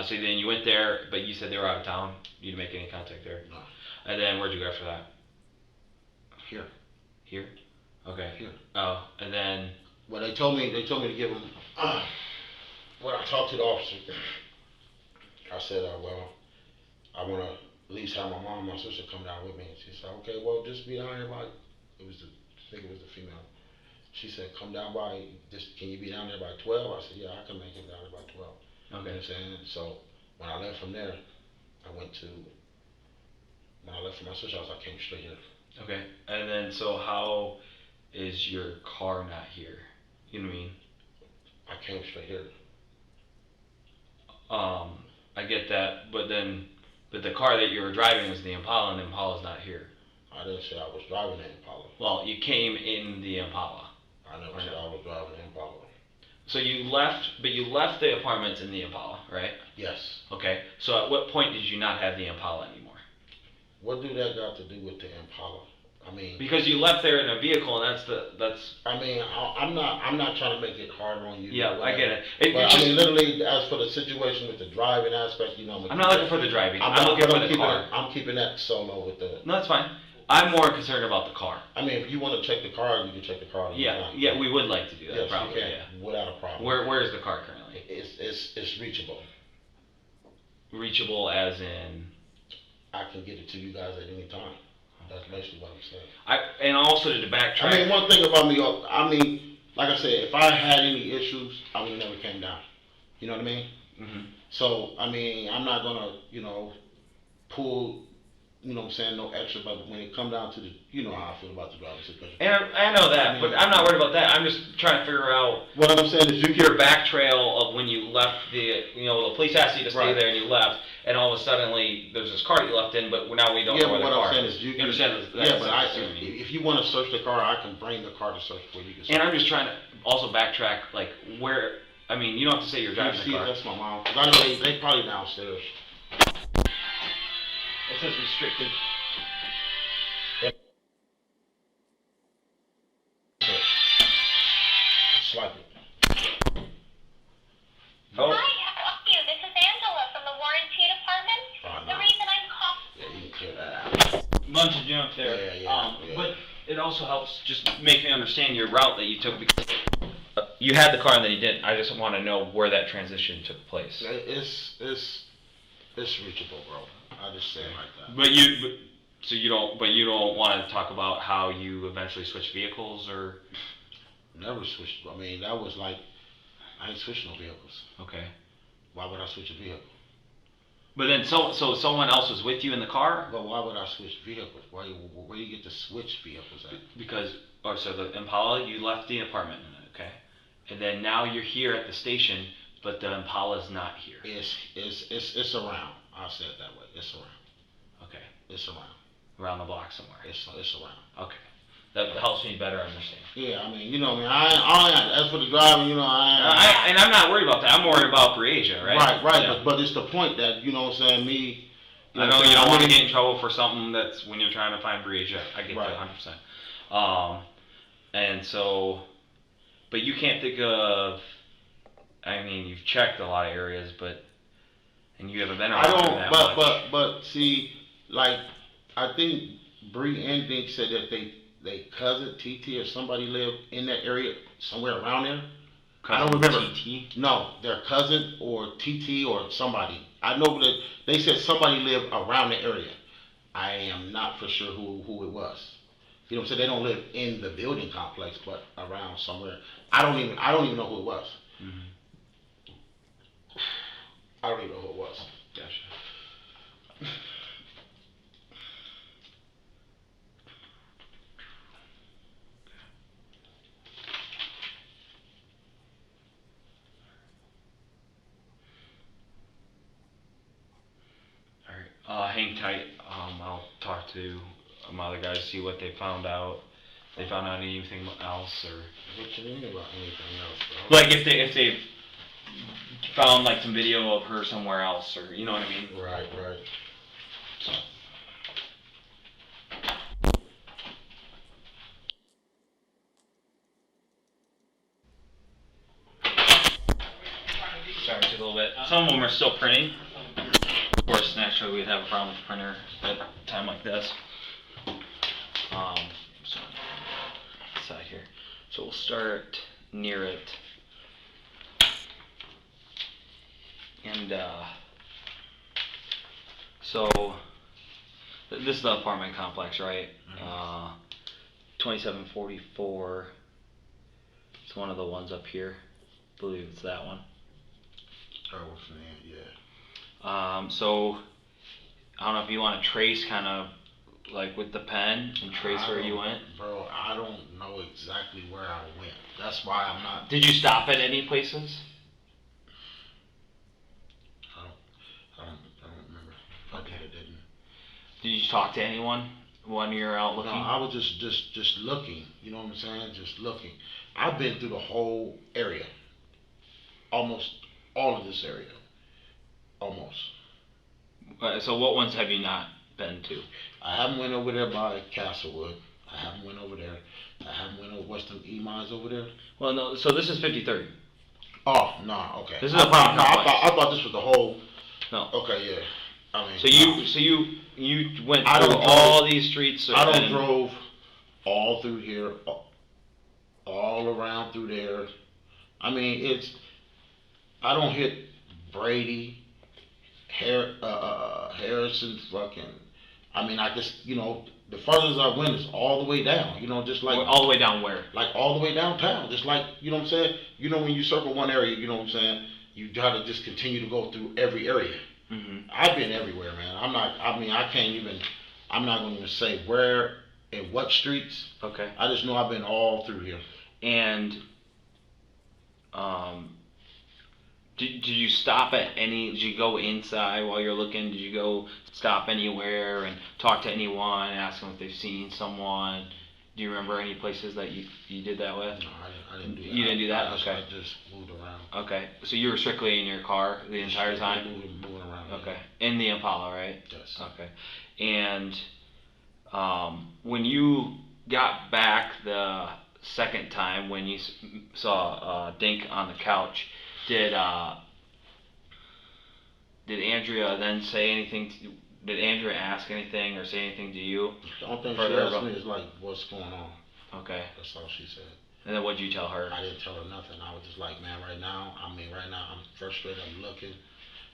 So then you went there, but you said they were out of town. You didn't make any contact there. No. And then where'd you go after that? Here. Here. Okay. Here. Oh, and then. Well, they told me to give them. When I talked to the officer, I said, well, I want to at least have my mom and my sister come down with me. And she said, okay, well, just be down here by. I think it was the female. She said, come down by. Can you be down there by 12? I said, yeah, I can make it down there by 12. Okay. You know what I'm saying? So when I left from there, when I left from my sister's house, I came straight here. Okay. And then, so how is your car not here? You know what I mean? I came straight here. I get that, but the car that you were driving was the Impala, and the Impala's not here. I didn't say I was driving the Impala. Well, you came in the Impala. I never said I was driving the Impala. So you left the apartments in the Impala, right? Yes. Okay. So at what point did you not have the Impala anymore? What do that got to do with the Impala? I mean, because you left there in a vehicle, and that's. I mean, I'm not trying to make it harder on you. Yeah, I get it. But I mean, literally, as for the situation with the driving aspect, you know, I'm not looking for the driving. I'm looking for the car. I'm keeping that solo with the. No, that's fine. I'm more concerned about the car. I mean, if you want to check the car, you can check the car. Yeah, we would like to do that. Yes, probably. You can, yeah. Without a problem. Where is the car currently? It's reachable. Reachable as in. I can get it to you guys at any time. That's basically what I'm saying. And also to backtrack. I mean, one thing about me, like I said, if I had any issues, I would have never came down. You know what I mean? Mm-hmm. So, I mean, I'm not gonna, pull, what I'm saying, no extra. But when it come down to the, how I feel about the driving situation. And I know that, but I'm not worried about that. I'm just trying to figure out. What I'm saying is, your back trail of when you left the police asked you to stay there and you left. And all of a sudden, there's this car that you left in, but now we don't know where the car is. Yeah, what I'm saying is, you understand that? Yeah, but if you want to search the car, I can bring the car to search for you. And I'm just trying to also backtrack, where, you don't have to say you're driving the car. That's my mom. I know they probably downstairs. It says restricted. Swipe it. Oh. Hi, how are you? This is Angela from the warranty department. The reason I'm calling. Yeah, you can clear that out. Bunch of junk there. Yeah. But it also also helps just make me understand your route that you took, because you had the car and then you didn't. I just want to know where that transition took place. It's reachable, bro. I just say it like that. So you don't want to talk about how you eventually switched vehicles, or? Never switched. I mean, that was like, I ain't switched no vehicles. Okay. Why would I switch a vehicle? But then, so someone else was with you in the car? But why would I switch vehicles? Where you get to switch vehicles at? Because, so the Impala, you left the apartment in it, okay? And then now you're here at the station, but the Impala's not here. It's around. I'll say it that way. It's around. Okay. It's around. Around the block somewhere. It's around. Okay. That helps me better understand. Yeah, I mean, you know, as for the driving, you know, and I'm not worried about that. I'm worried about Breasia, right? Right. Yeah. But it's the point that, you know what I'm saying, me. I know you don't want to get in trouble for something that's when you're trying to find Breasia. I get right. that 100%. And so, but you can't think of. I mean, you've checked a lot of areas, and you haven't been around that much. But see, like, I think Bree and Dink said that they cousin TT or somebody lived in that area somewhere around there. Cousin I don't remember. TT? No, their cousin or TT or somebody. I know that they said somebody lived around the area. I am not for sure who it was. You know what I'm saying? They don't live in the building complex, but around somewhere. I don't even know who it was. Mm-hmm. I don't even know who it was. Gotcha. Hang tight. I'll talk to my other guys, see what they found out. If they found out anything else, or what you mean about anything else, bro? Like if they found like some video of her somewhere else, or you know what I mean? Right. So. Sorry, it took a little bit. Some of them are still printing. Of course, naturally, we'd have a problem with the printer at a time like this. So, side here. So we'll start near it. And, so, this is the apartment complex, right? 2744. It's one of the ones up here. I believe it's that one. Oh, what's the name? Yeah. So I don't know if you want to trace kind of like with the pen and trace where you went. Bro, I don't know exactly where I went. That's why I'm not. Did you stop at any places? I don't remember. Okay, I didn't. Did you talk to anyone when you're out looking? No, I was just looking. You know what I'm saying? Just looking. I've been through the whole area. Almost all of this area. Almost. So what ones have you not been to? I haven't went over there by Castlewood. I haven't went over there. I haven't went over Western E-Mines over there. Well, no. So this is 53rd. Oh no, okay. This is a apartment complex. I thought this was the whole. No. Okay, yeah. I mean. So you went through all these streets. I drove all through here, all around through there. I mean, I don't hit Brady. Harrison fucking. I mean, I just, you know, the furthest I went is all the way down. You know, just like all the way down where? Like all the way downtown. Just like, you know what I'm saying. You know, when you circle one area, you know what I'm saying. You gotta just continue to go through every area. Mm-hmm. I've been everywhere, man. I'm not gonna even say where and what streets. Okay. I just know I've been all through here. And did you stop at any? Did you go inside while you're looking? Did you go stop anywhere and talk to anyone, ask them if they've seen someone? Do you remember any places that you did that with? No, I didn't do that. You didn't do that? Okay. I just moved around. Okay. So you were strictly in your car the entire time? Moving around. Okay. In the Impala, right? Yes. Okay. And when you got back the second time, when you saw Dink on the couch, did Andrea then say anything? Did Andrea ask anything or say anything to you? The only thing she asked me is like, "What's going on?" Okay. That's all she said. And then what'd you tell her? I didn't tell her nothing. I was just like, man, right now I'm frustrated. I'm looking.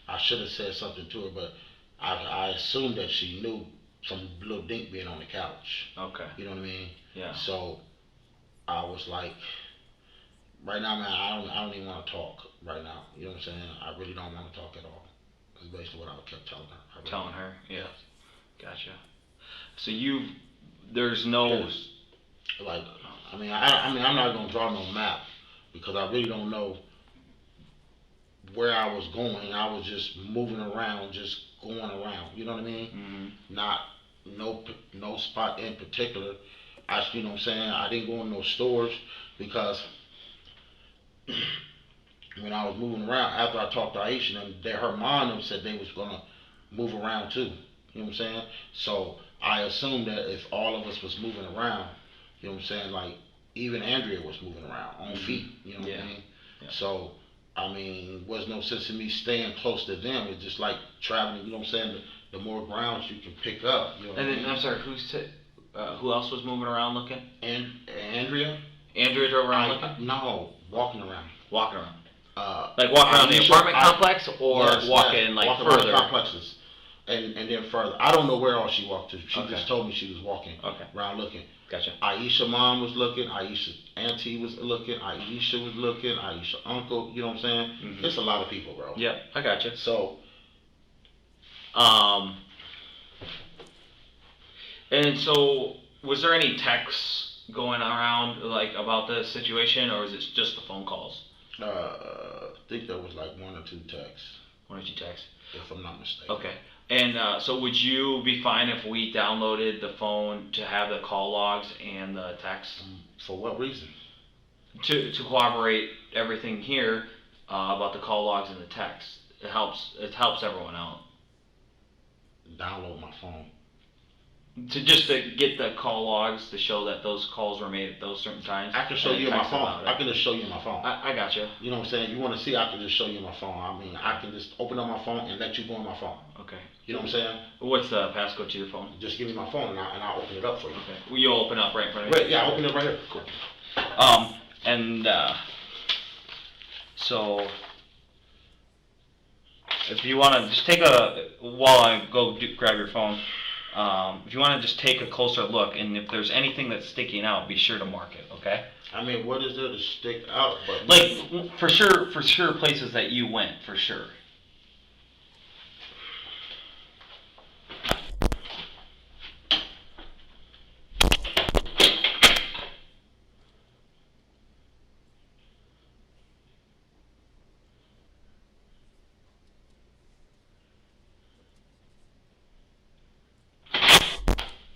I should have said something to her, but I assumed that she knew some little dink being on the couch. Okay. You know what I mean? Yeah. So I was like, right now, man, I don't even want to talk right now. You know what I'm saying? I really don't want to talk at all. That's basically what I kept telling her. Telling her, yeah. Gotcha. So there's no. Like, I'm not gonna draw no map because I really don't know where I was going. I was just moving around, just going around. You know what I mean? Mm-hmm. Not no spot in particular. You know what I'm saying? I didn't go in no stores because when I was moving around after I talked to Aisha and her mom said they was gonna move around too. You know what I'm saying? So I assumed that if all of us was moving around, you know what I'm saying, like even Andrea was moving around on feet. You know what I mean? Yeah. So I mean, was no sense in me staying close to them. It's just like traveling. You know what I'm saying? The more grounds you can pick up. You know what and I then mean? I'm sorry, who else was moving around looking? And Andrea. Andrea drove around looking? No, walking around. Walking around. Like walking around the apartment complex, or walking walking further? Around complexes, and then further. I don't know where all she walked to. She Okay. just told me she was walking around looking. Gotcha. Aisha mom was looking. Aisha auntie was looking. Aisha was looking. Aisha uncle. You know what I'm saying? Mm-hmm. It's a lot of people, bro. Yep, I gotcha. So, and so was there any texts going around like about the situation, or is it just the phone calls? I think there was like one or two texts. One or two texts, if I'm not mistaken. Okay. And so would you be fine if we downloaded the phone to have the call logs and the texts? For what reason? To corroborate everything here about the call logs and the texts. It helps everyone out. Download my phone. To get the call logs to show that those calls were made at those certain times. I can show you my phone. I can just show you my phone. I gotcha. You know what I'm saying? You want to see? I can just show you my phone. I mean, I can just open up my phone and let you go on my phone. Okay. You know what I'm saying? What's the passcode to the phone? Just give me my phone and I'll open it up for you. Okay. Will you open up right in front of you? Right, yeah, I'll open it right here. Cool. So if you want to just take while I go grab your phone, if you want to just take a closer look, and if there's anything that's sticking out, be sure to mark it, okay? I mean, what is there to stick out? But like for sure places that you went, for sure.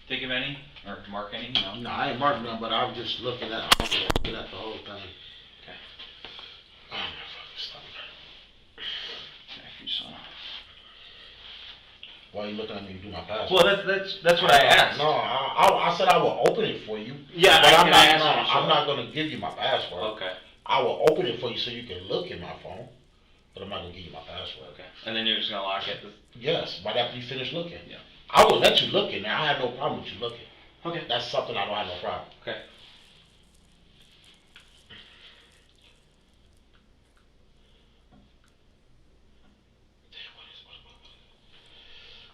Think of any? Or mark any? No, I ain't marking them, but I'm just looking at the whole thing. Okay. Oh, my fucking stomach. Why are you looking at me to do my password? Well, that's what I asked. No, I said I will open it for you. Yeah, but I'm not going to give you my password. Okay. I will open it for you so you can look in my phone, but I'm not going to give you my password. Okay. And then you're just going to lock it? Yes, right after you finish looking. Yeah. I will let you look in there. I have no problem with you looking. Okay. That's something I don't have no problem. Okay.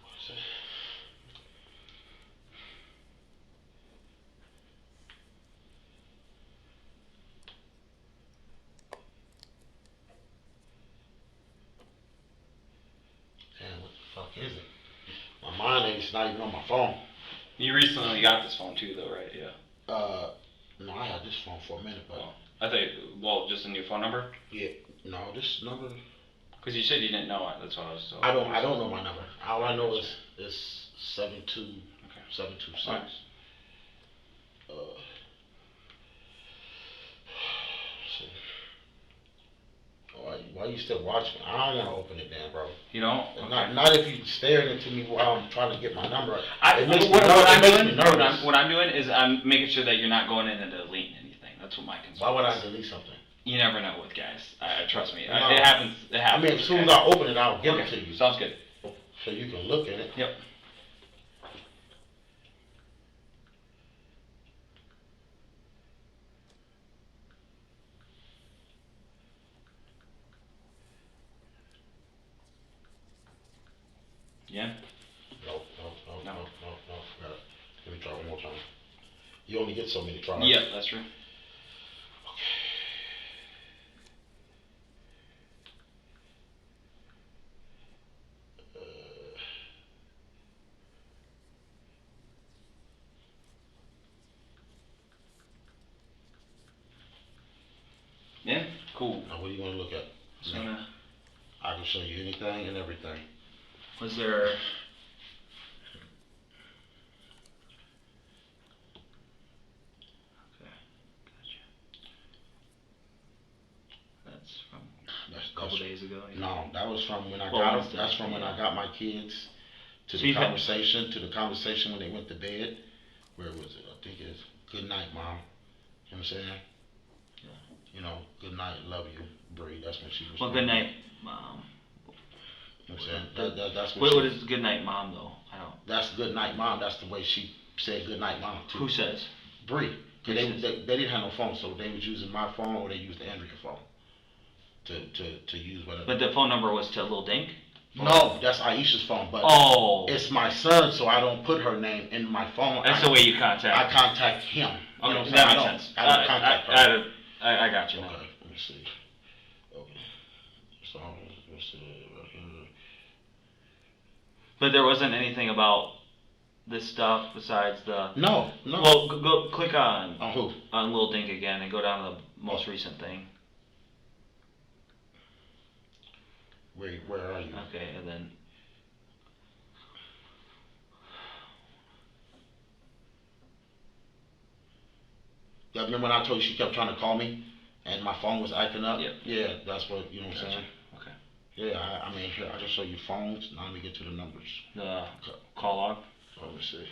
What is it? Damn, what the fuck is it? My mind ain't not even on my phone. You recently got this phone too, though, right? Yeah. No, I had this phone for a minute, but I thought, just a new phone number? yeah, no, this number. Because you said you didn't know it. That's what I was told. I don't know my number. All I know is 72726. Right. Why you still watching? I don't want to open it, then, bro. You don't? Okay. Not if you staring into me while I'm trying to get my number. What I'm doing is I'm making sure that you're not going in and deleting anything. That's what my concern is. Why would I delete something? You never know with guys. Trust me. No. It happens. I mean, as soon as I open it, I'll give it to you. Sounds good. So you can look at it. Yep. Yeah. No. Let me try one more time. You only get so many tries. Yeah, that's true. Yeah, cool. Now, what do you want to look at? So, I can show you anything and everything. was there? Okay, gotcha. That's from a couple days ago. Yeah. No, that was from when I Well, got Wednesday, them. That's from when yeah. I got my kids to So the you've had- conversation when they went to bed. Where was it? I think it's good night, mom. You know what I'm saying? Yeah. You know, good night, love you, Bree. That's when she was. Well, good night, mom. You know what I'm saying? That's What what is good night, mom? Though I don't. That's good night, mom. That's the way she said good night, mom. Too. Who says? Bree. Cause they didn't have no phone, so they was using my phone or they used the Andrea phone to use whatever. But the phone number was to Lil Dink? No, that's Aisha's phone, but it's my son, so I don't put her name in my phone. That's the way you contact. I contact him. Okay, You know what I'm that saying? makes sense. I don't contact her. I got you now. Okay, let me see. Okay, so let's see right here. But there wasn't anything about this stuff besides the. No. Well, go click on who? On Lil Dink again and go down to the most recent thing. Where are you? Okay, and then. Yeah, remember when I told you she kept trying to call me, and my phone was acting up? Yep. Yeah, that's what you know what I'm saying. Okay. Yeah, I mean here I just show you phones. Now let me get to the numbers. The call log. Oh, let me see. Okay,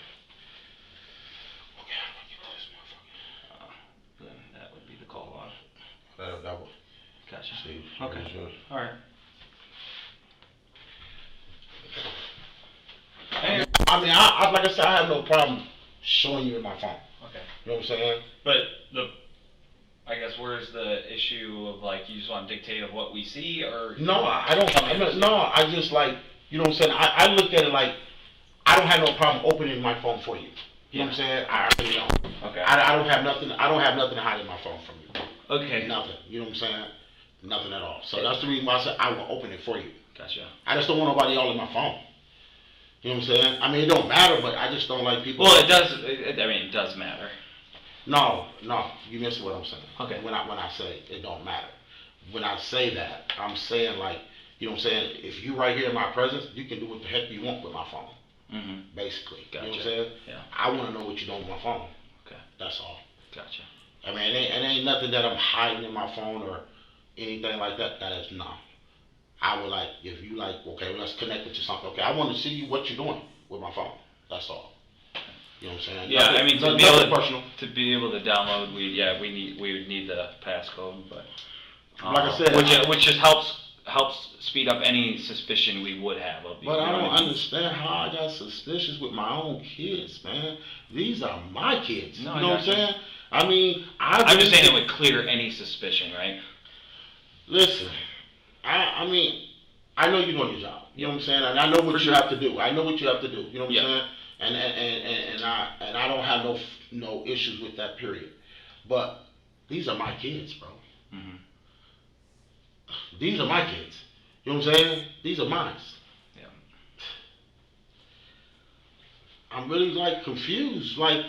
how do I get this motherfucker? Then that would be the call log. That would. Gotcha. See. Okay. All right. I mean, I like I said, I have no problem showing you in my phone. Okay. You know what I'm saying? But I guess where's the issue of like you just want to dictate of what we see or? No, I don't. No, I just like you know what I'm saying. I look at it like I don't have no problem opening my phone for you. You know what I'm saying? I really don't. Okay. I don't have nothing. I don't have nothing to hide in my phone from you. Okay. Nothing. You know what I'm saying? Nothing at all. So that's the reason why I said I will open it for you. Gotcha. I just don't want nobody all in my phone. You know what I'm saying? I mean, it don't matter, but I just don't like people. Well, it does. I mean, it does matter. No, you miss what I'm saying. Okay. When I say it don't matter, when I say that, I'm saying like, you know what I'm saying? If you right here in my presence, you can do what the heck you want with my phone. Mm-hmm. Basically. Gotcha. You know what I'm saying? Yeah. I want to know what you're doing with my phone. Okay. That's all. Gotcha. I mean, it ain't nothing that I'm hiding in my phone or anything like that. That is no. I would like, if you like, okay, well, let's connect it to something. Okay, I want to see what you're doing with my phone. That's all. You know what I'm saying? Yeah, nothing, I mean, to be able to download, we would need the passcode, but like I said, which just helps speed up any suspicion we would have of you. But I don't understand how I got suspicious with my own kids, man. These are my kids. No, you know what I'm saying? I mean, I'm just saying it would clear any suspicion, right? Listen, I mean, I know you know your job. You know what I'm saying? And I know what you have to do. I know what you have to do. You know what I'm saying? And I don't have no issues with that period. But these are my kids, bro. Mm-hmm. These are my kids. You know what I'm saying? These are mine. Yeah. I'm really like confused. Like,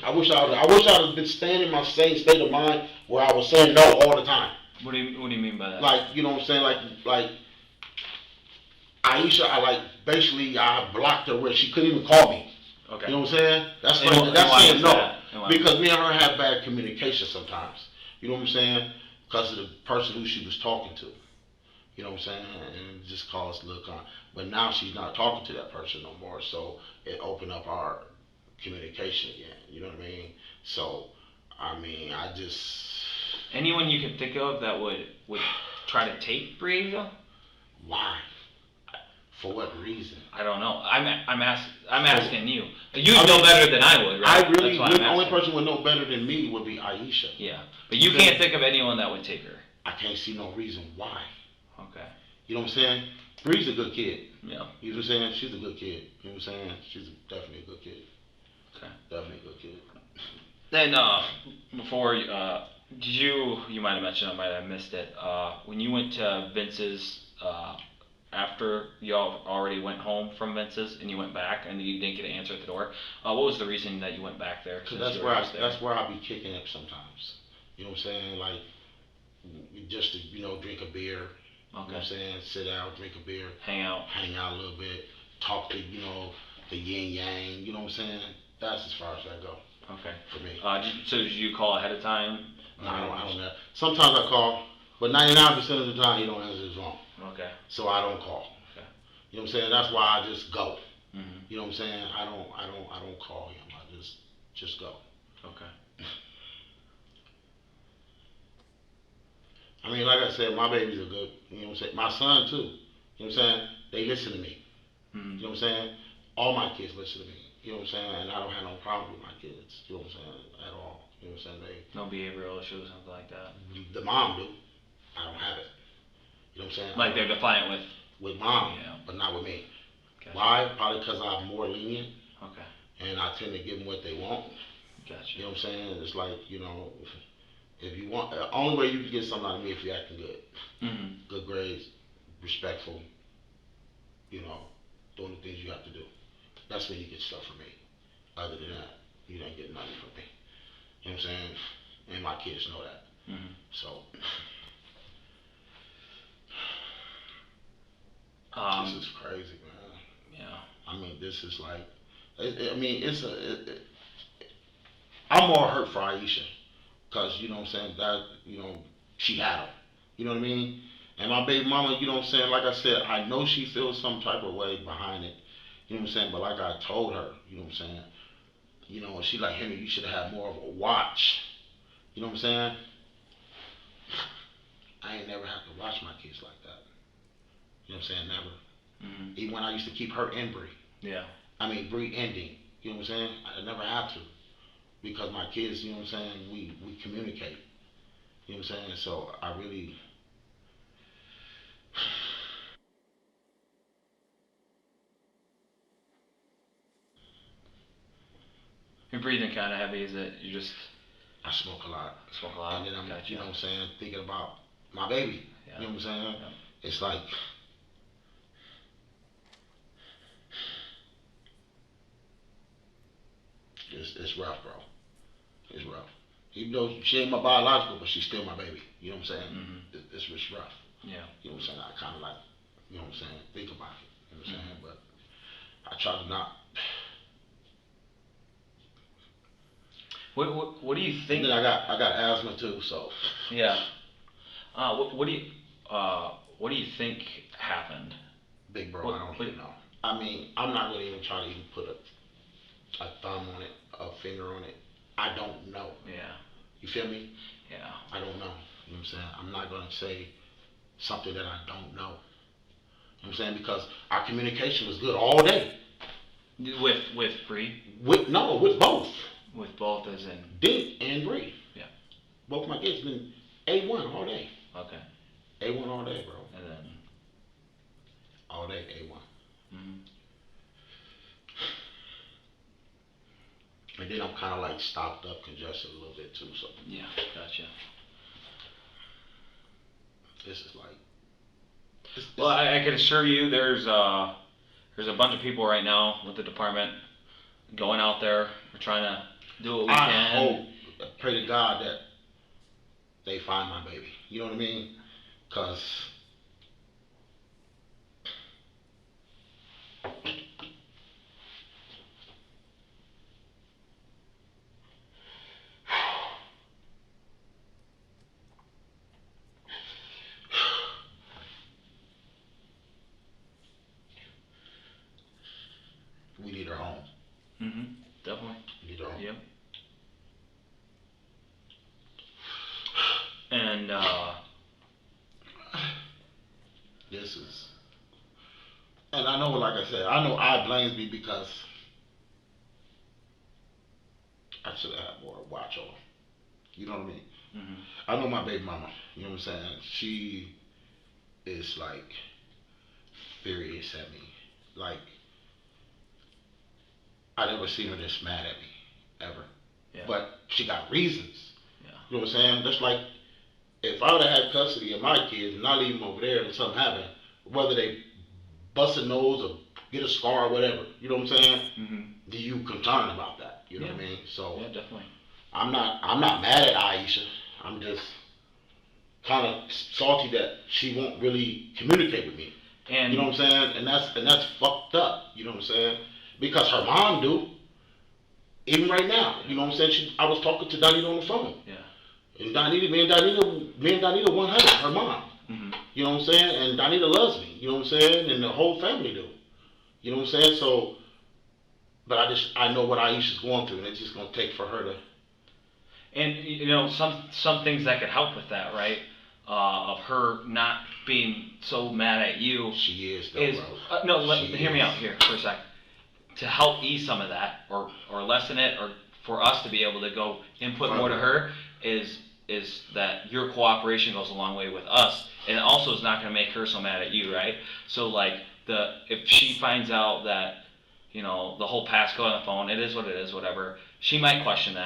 I wish I would have been staying in my same state of mind where I was saying no all the time. What do you mean by that? Like, you know what I'm saying? Like Aisha, I blocked her where she couldn't even call me. Okay. You know what I'm saying? That's saying no. Because me and her have bad communication sometimes. You know what I'm saying? Because of the person who she was talking to. You know what I'm saying? And it just caused a little but now she's not talking to that person no more, so it opened up our communication again. You know what I mean? So, I mean, I just... Anyone you can think of that would try to take Breasia? Why? For what reason? I don't know. I'm asking you. You know better than I would, right? The only person who would know better than me would be Aisha. Yeah, but you can't think of anyone that would take her. I can't see no reason why. Okay. You know what I'm saying? Bree's a good kid. Yeah. You know what I'm saying? She's a good kid. You know what I'm saying? She's definitely a good kid. Okay. Definitely a good kid. Then, before, you might have mentioned, I might have missed it, when you went to Vince's, after y'all already went home from Vince's and you went back and you didn't get an answer at the door, what was the reason that you went back there? Cause that's where I be kicking it sometimes. You know what I'm saying? Like, just to, drink a beer. Okay. You know what I'm saying? Sit down, drink a beer. Hang out a little bit. Talk to, the yin yang. You know what I'm saying? That's as far as I go. Okay. For me. So did you call ahead of time? No, I don't know. Sometimes I call, but 99% of the time he don't answer his phone. Okay. So I don't call. Okay. You know what I'm saying? That's why I just go. Mm-hmm. You know what I'm saying? I don't call him. I just go. Okay. I mean, like I said, my babies are good. You know what I'm saying? My son too. You know what I'm saying? They listen to me. Mm-hmm. You know what I'm saying? All my kids listen to me. You know what I'm saying? And I don't have no problem with my kids. You know what I'm saying? At all. You know what I'm saying? No behavioral issues, something like that. The mom do. I don't have it. You know what I'm saying? Like they're defiant with mom, yeah. But not with me. Gotcha. Why? Probably because I'm more lenient. Okay. And I tend to give them what they want. Gotcha. You know what I'm saying? It's like, if you want, the only way you can get something out of me if you're acting good. Mm-hmm. Good grades, respectful, doing the things you have to do. That's when you get stuff from me. Other than that, you don't get nothing from me. You know what I'm saying? And my kids know that. Mm-hmm. So, this is crazy, man. Yeah. I mean, this is like, I'm more hurt for Aisha. Because, you know what I'm saying, that, she had him. You know what I mean? And my baby mama, you know what I'm saying, like I said, I know she feels some type of way behind it. You know what I'm saying? But like I told her, you know what I'm saying? She like, Henry, you should have had more of a watch. You know what I'm saying? I ain't never have to watch my kids like that. You know what I'm saying? Never. Mm-hmm. Even when I used to keep her and Bree. Yeah. Bree ending. You know what I'm saying? I never had to. Because my kids, you know what I'm saying, we communicate. You know what I'm saying? So I really... You're breathing kind of heavy, is it? You just... I smoke a lot. Smoke a lot? And then I'm, gotcha. You know what I'm saying, thinking about my baby. Yeah. You know what I'm saying? Yeah. It's like... It's rough, bro. It's rough. Even though she ain't my biological, but she's still my baby. You know what I'm saying? Mm-hmm. It's rough. Yeah. You know what I'm saying? I kind of like, you know what I'm saying, think about it. You know what I'm saying? But I try to not. What do you think? And then I got asthma too, so. Yeah. What do you think happened? Big bro, I don't even know. I mean, I'm not gonna even try to even put a thumb on it, a finger on it. I don't know. Yeah. You feel me? Yeah. I don't know. You know what I'm saying? I'm not gonna say something that I don't know. You know what I'm saying? Because our communication was good all day. With Bree? With both. With both as in? Dink and Bree. Yeah. Both my kids been A1 all day. Okay. A1 all day, bro. And then? All day A1. Mm-hmm. And then I'm kind of like stopped up, congested a little bit too, so. Yeah, gotcha. This is like. Well, I can assure you there's a bunch of people right now with the department going out there. We're trying to do what we can. I hope, pray to God that they find my baby. You know what I mean? Because we need her home. Mm-hmm. Definitely. We need her home. Yep. And this is, and I know, like I said, I know I blames me because I should have had more watch on her. You know what I mean? mm-hmm. I know my baby mama. You know what I'm saying? She is like furious at me. Like, I never seen her this mad at me, ever. Yeah. But she got reasons. Yeah. You know what I'm saying? Just like, if I would have had custody of my kids and I leave them over there and something happened, whether they bust a nose or get a scar or whatever, you know what I'm saying? Mm-hmm. Do you concerned about that? You know Yeah. what I mean? So Yeah, definitely. I'm not mad at Aisha. I'm just kind of salty that she won't really communicate with me. And You know what I'm saying? And that's fucked up. You know what I'm saying? Because her mom do. Even right now, you know what I'm saying? I was talking to Donita on the phone. Yeah. And Donita 100, her mom. Mm-hmm. You know what I'm saying? And Donita loves me. You know what I'm saying? And the whole family do. You know what I'm saying? So, but I know what Aisha's going through, and it's just gonna take for her to. And you know, some things that could help with that, right? Of her not being so mad at you. She is, though, is bro. hear me out here for a second. To help ease some of that, or lessen it, or for us to be able to go input more to her, is that your cooperation goes a long way with us, and it also is not going to make her so mad at you, right? So like if she finds out that, you know, the whole passcode on the phone, it is what it is, whatever, she might question that.